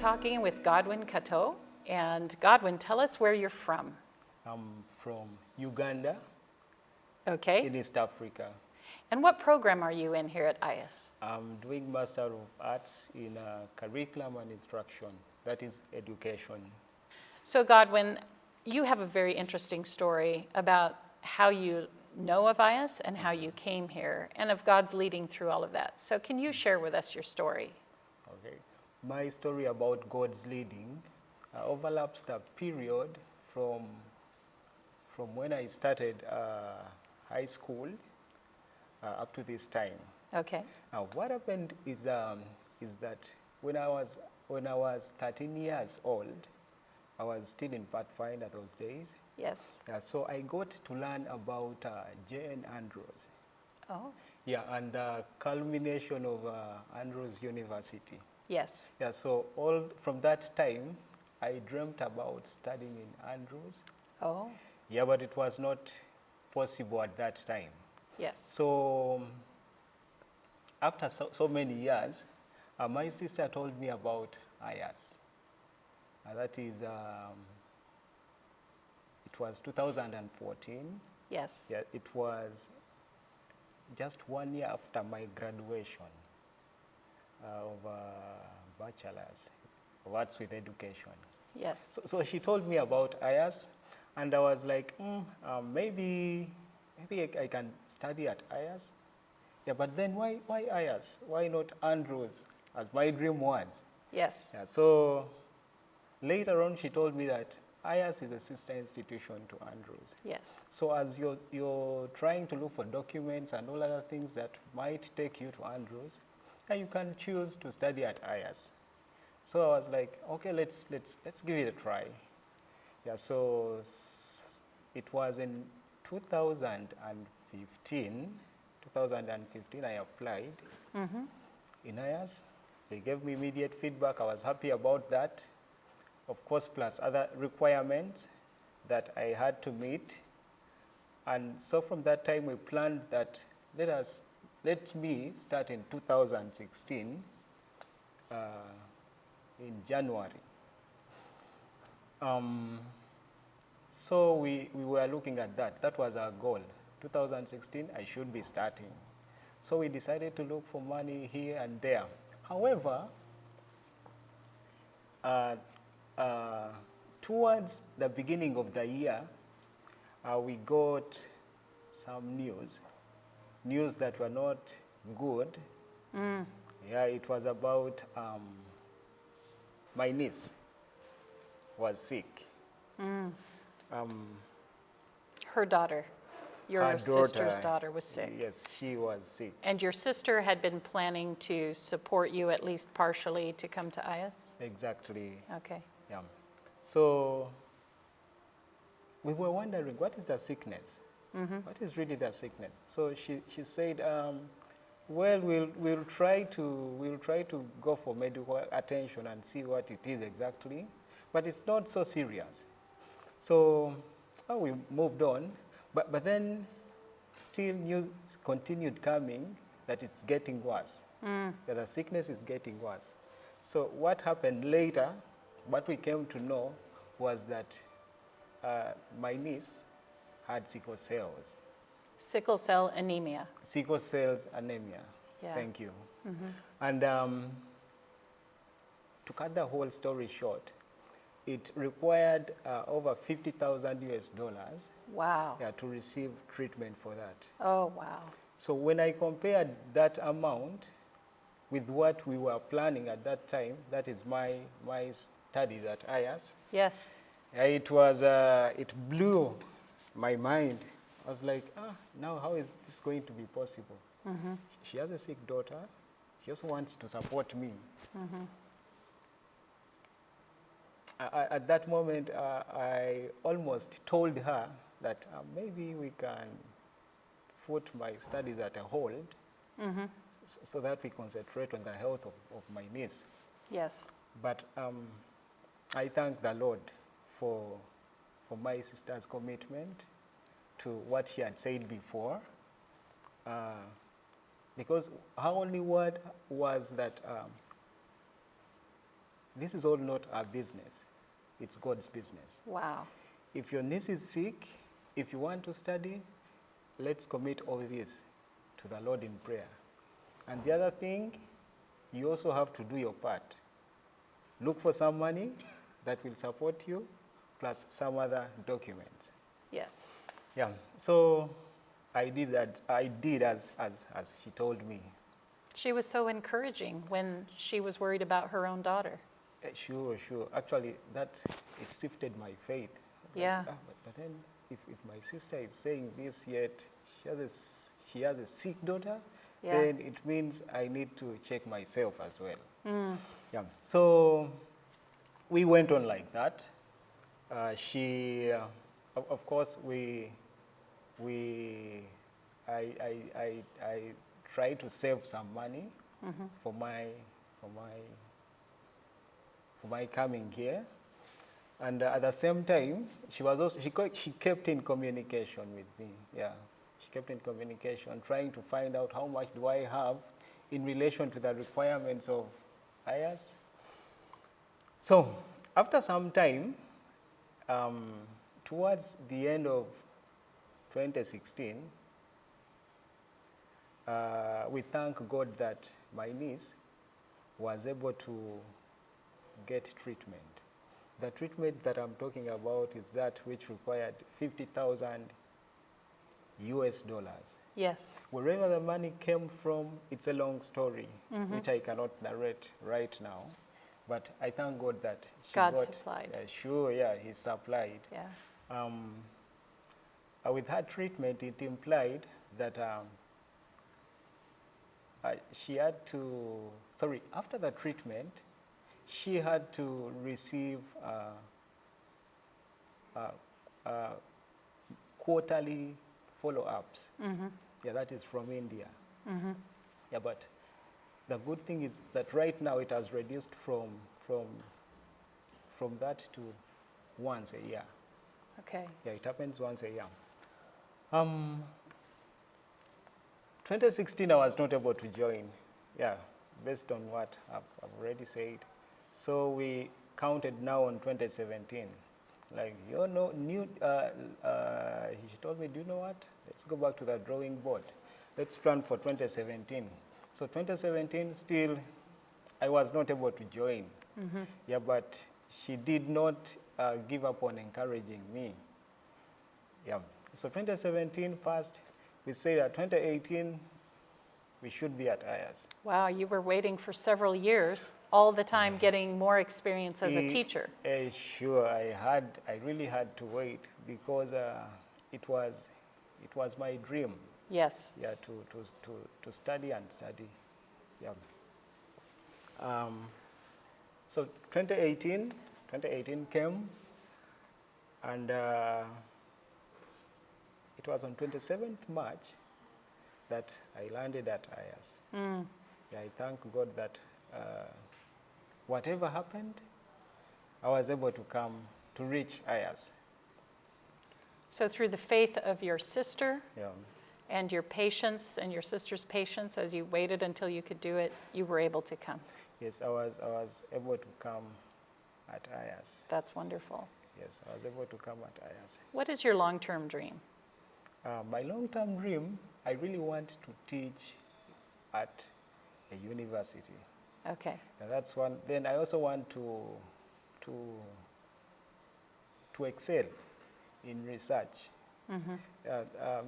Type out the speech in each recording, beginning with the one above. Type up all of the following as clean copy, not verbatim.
talking with Godwin Kato. And Godwin, tell us where you're from. I'm from Uganda, Okay. in East Africa. And what program are you in here at AIIAS? I'm doing Master of Arts in Curriculum and Instruction, that is education. So Godwin, you have a very interesting story about how you know of AIIAS and how you came here and of God's leading through all of that. So can you share with us your story? Okay. My story about God's leading overlaps the period from when I started high school up to this time. Okay. Now, what happened is that when I was 13 years old, I was still in Pathfinder those days. Yes. So I got to learn about J.N. Andrews. Oh. Yeah, and the culmination of Andrews University. Yes. Yeah, so all from that time, I dreamt about studying in Andrews. Oh. Yeah, but it was not possible at that time. Yes. So after so many years, my sister told me about AIIAS. That is, it was 2014. Yes. Yeah, it was just 1 year after my graduation of bachelor's of arts with education. Yes. So she told me about AIIAS, and I was like, maybe I can study at AIIAS. Yeah, but then why AIIAS? Why not Andrews, as my dream was? Yes. Yeah, so later on, she told me that AIIAS is a sister institution to Andrews. Yes. So as you're trying to look for documents and all other things that might take you to Andrews, you can choose to study at AIIAS. So I was like, okay, let's give it a try. Yeah, so it was in 2015 I applied in AIIAS. They gave me immediate feedback. I was happy about that. Of course, plus other requirements that I had to meet. And so from that time, we planned that let me start in 2016 in January. So we were looking at that. That was our goal. 2016, I should be starting. So we decided to look for money here and there. However, towards the beginning of the year, we got some news that were not good. Yeah, it was about my niece was sick. Her daughter, your Her sister's daughter was sick. Yes, she was sick. And your sister had been planning to support you at least partially to come to AIIAS? Exactly. Okay. Yeah. So we were wondering, what is the sickness? What is really the sickness? So she said, well, we'll try to go for medical attention and see what it is exactly, but it's not so serious. So we moved on, but then still news continued coming that it's getting worse, that the sickness is getting worse. So what happened later, what we came to know was that my niece had sickle cells. Sickle cell anemia. Sickle cells anemia. Yeah. Thank you. And to cut the whole story short, it required over $50,000 US. Wow. Yeah, to receive treatment for that. Oh, wow. So when I compared that amount with what we were planning at that time, that is my studies at AIIAS. Yes. It blew my mind. I was like, now how is this going to be possible? She has a sick daughter. She also wants to support me. At that moment, I almost told her that maybe we can put my studies at a hold so that we concentrate on the health of my niece. Yes. But I thank the Lord for my sister's commitment to what she had said before. Because her only word was that this is all not our business. It's God's business. Wow. If your niece is sick, if you want to study, let's commit all this to the Lord in prayer. And the other thing, you also have to do your part. Look for some money that will support you, plus some other documents. Yes. Yeah, so I did that. I did as she told me. She was so encouraging when she was worried about her own daughter. Sure. Actually, it shifted my faith. I was Yeah. like, but then if my sister is saying this, yet she has a sick daughter, Yeah. then it means I need to check myself as well. Yeah. So we went on like that. Of course, I tried to save some money for my coming here, and at the same time, she kept in communication with me. Yeah, she kept in communication, trying to find out how much do I have in relation to the requirements of AIIAS. So after some time, towards the end of 2016, we thank God that my niece was able to get treatment. The treatment that I'm talking about is that which required $50,000 US. Yes. Wherever the money came from, it's a long story, which I cannot narrate right now. But I thank God that she God got, supplied. Sure, yeah, He supplied. Yeah. With her treatment, it implied that she had to, after the treatment, she had to receive quarterly follow-ups. Yeah, that is from India. Yeah, but the good thing is that right now it has reduced from that to once a year. Okay. Yeah, it happens once a year. 2016, I was not able to join. Yeah, based on what I've already said. So we counted now on 2017. Like, she told me, do you know what? Let's go back to the drawing board. Let's plan for 2017. So 2017, still, I was not able to join. Yeah, but she did not give up on encouraging me. Yeah. So 2017 passed. We say that 2018, we should be at AIIAS. Wow, you were waiting for several years, all the time getting more experience as a teacher. Sure, I really had to wait because it was my dream. Yes. Yeah, to study and study. Yeah. So 2018 came, and it was on 27th March that I landed at AIIAS. Yeah, I thank God that whatever happened, I was able to come to reach AIIAS. So through the faith of your sister Yeah. and your patience and your sister's patience, as you waited until you could do it, you were able to come. Yes, I was able to come at AIIAS. That's wonderful. Yes, I was able to come at AIIAS. What is your long-term dream? My long-term dream, I really want to teach at a university. Okay. And that's one. Then I also want to excel in research.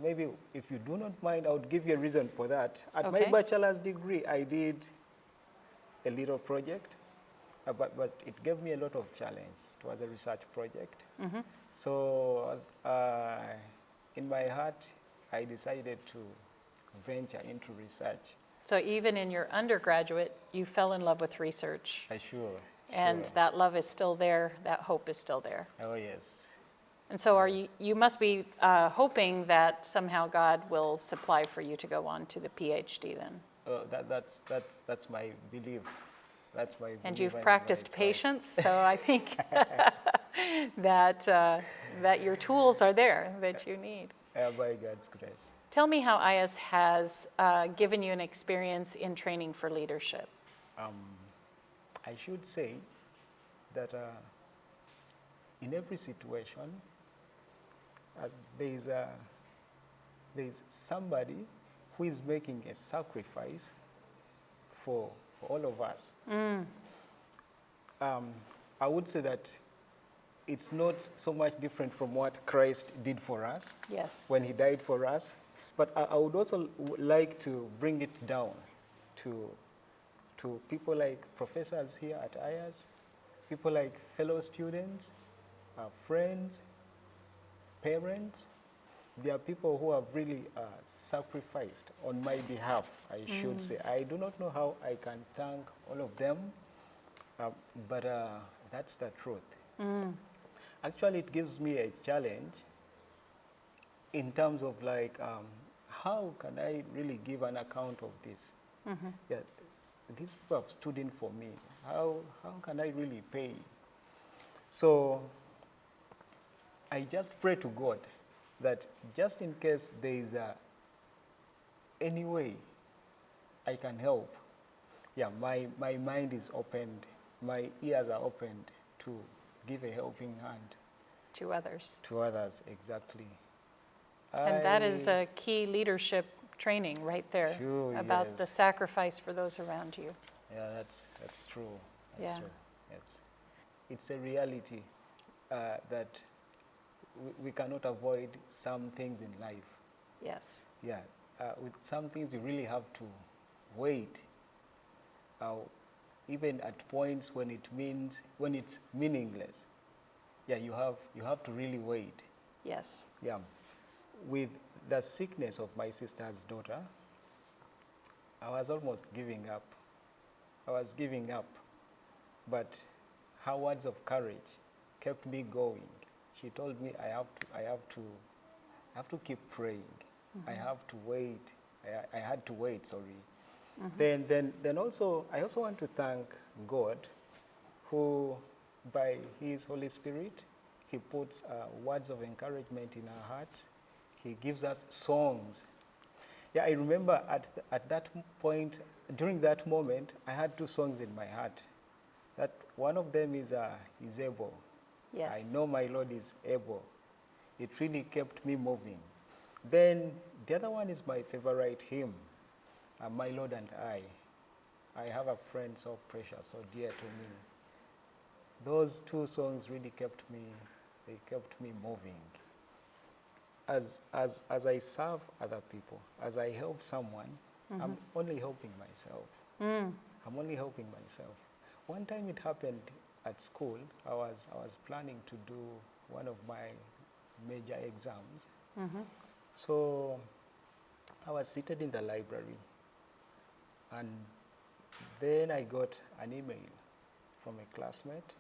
Maybe if you do not mind, I would give you a reason for that. At my Okay. bachelor's degree, I did a little project, but it gave me a lot of challenge. It was a research project. So in my heart, I decided to venture into research. So even in your undergraduate, you fell in love with research. Sure. And that love is still there, that hope is still there. Oh, yes. And so you must be hoping that somehow God will supply for you to go on to the PhD then. That's my belief. That's my belief. And you've practiced patience, so I think that your tools are there that you need. By God's grace. Tell me how AIIAS has given you an experience in training for leadership. I should say that in every situation, there is somebody who is making a sacrifice for all of us. I would say that it's not so much different from what Christ did for us Yes. when he died for us. But I would also like to bring it down to people like professors here at AIIAS, people like fellow students, friends, parents. There are people who have really sacrificed on my behalf, I should say. I do not know how I can thank all of them, but that's the truth. Actually, it gives me a challenge in terms of like, how can I really give an account of this? Yeah, these people have stood in for me. How can I really pay? So I just pray to God that just in case there is any way I can help, yeah, my mind is opened, my ears are opened to give a helping hand To others. to others, exactly. And that is a key leadership training right there, Sure, about yes. the sacrifice for those around you. Yeah, that's true. That's Yeah. true. Yes, it's a reality that we cannot avoid some things in life. Yes. Yeah, with some things you really have to wait. Even at points when it's meaningless. Yeah, you have to really wait. Yes. Yeah, with the sickness of my sister's daughter, I was almost giving up. But her words of courage kept me going. She told me I have to keep praying. I have to wait. I had to wait. Sorry. Then also I also want to thank God, who by His Holy Spirit, He puts words of encouragement in our hearts. He gives us songs. Yeah, I remember at that point, during that moment, I had two songs in my heart. That one of them is able. Yes. I know my Lord is able. It really kept me moving. Then the other one is my favorite hymn, My Lord and I. I have a friend so precious, so dear to me. Those two songs really kept me moving. As I serve other people, as I help someone, I'm only helping myself. I'm only helping myself. One time it happened at school. I was planning to do one of my major exams. So I was seated in the library, and then I got an email from a classmate.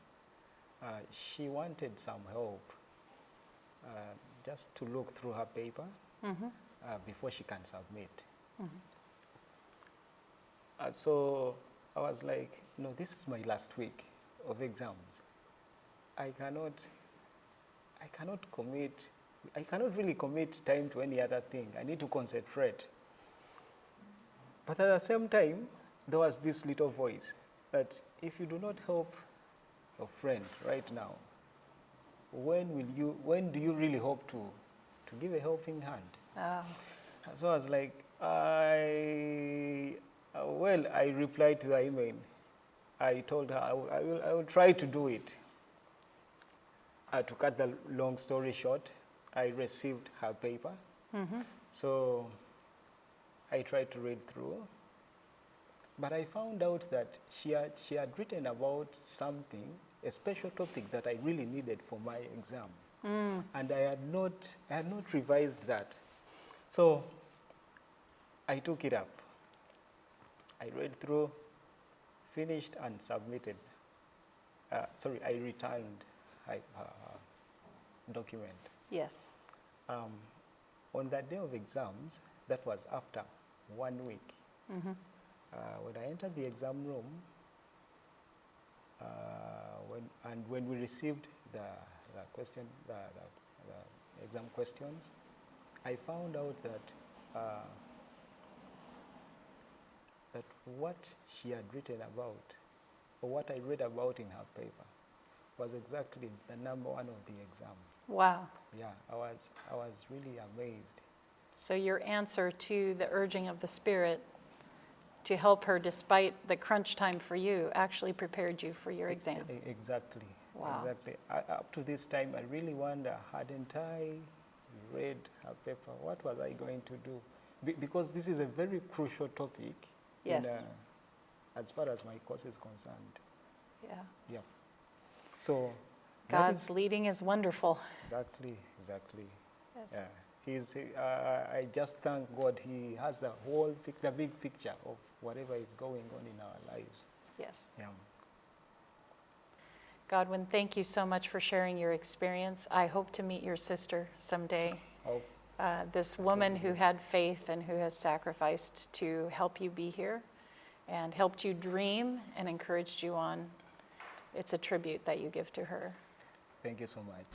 She wanted some help, just to look through her paper before she can submit. So I was like, no, this is my last week of exams. I cannot really commit time to any other thing. I need to concentrate. But at the same time, there was this little voice that if you do not help your friend right now, when do you really hope to give a helping hand? Oh. So I was like, I replied to the email. I told her I will try to do it. To cut the long story short, I received her paper. So I tried to read through, but I found out that she had written about something, a special topic that I really needed for my exam, and I had not revised that. So I took it up. I read through, finished, and submitted. I returned her document. Yes. On that day of exams, that was after 1 week. When I entered the exam room, when we received the exam questions, I found out that what she had written about, or what I read about in her paper, was exactly the number one of the exam. Wow. Yeah, I was really amazed. So your answer to the urging of the Spirit to help her despite the crunch time for you actually prepared you for your exam. Exactly. Wow. Exactly. Up to this time, I really wonder, hadn't I read her paper, what was I going to do? Because this is a very crucial topic. Yes. As far as my course is concerned. Yeah. Yeah. So that God's leading is wonderful. exactly. Yes. Yeah. I just thank God He has the the big picture of whatever is going on in our lives. Yes. Yeah. Godwin, thank you so much for sharing your experience. I hope to meet your sister someday. Oh, This woman who had faith and who has sacrificed to help you be here and helped you dream and encouraged you on. It's a tribute that you give to her. thank you so much.